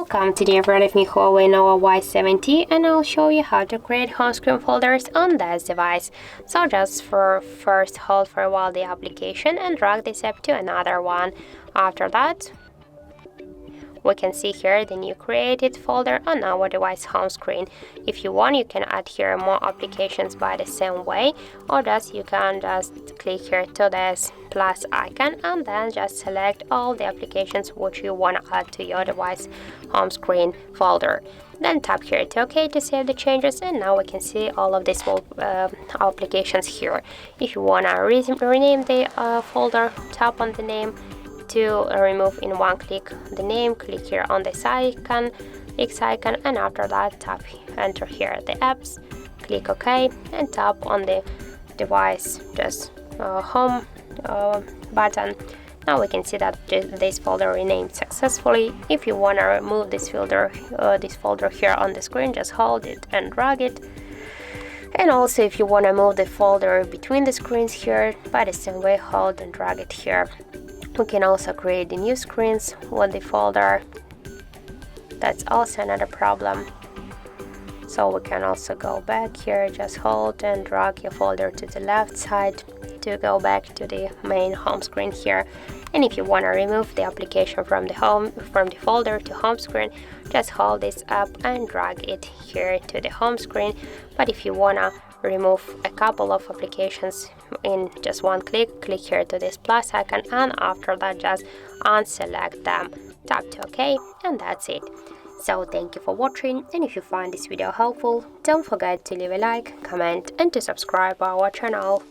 Welcome, today in front of me HUAWEI Nova Y70 and I'll show you how to create home screen folders on this device. So just first hold for a while the application and drag this app to another one. After that, we can see here the new created folder on our device home screen. If you want, you can add here more applications by the same way, or you can just click here to this plus icon and then just select all the applications which you want to add to your device home screen folder. Then tap here to OK to save the changes, and now we can see all of these applications here. If you want to rename the folder, tap on the name. To remove in one click the name, click here on this icon, X icon, and after that tap enter here the apps, click OK and tap on the device just home button. Now we can see that this folder renamed successfully. If you want to remove this folder here on the screen, just hold it and drag it. And also if you want to move the folder between the screens here, by the same way, hold and drag it here. We can also create the new screens with the folder. That's also another problem. So we can also go back here, just hold and drag your folder to the left side to go back to the main home screen here. And if you want to remove the application from the folder to home screen, just hold this up and drag it here to the home screen. But if you want to remove a couple of applications in just one click, click here to this plus icon, and after that just unselect them, tap to OK, and that's it. So thank you for watching, and if you find this video helpful, don't forget to leave a like, comment and to subscribe our channel.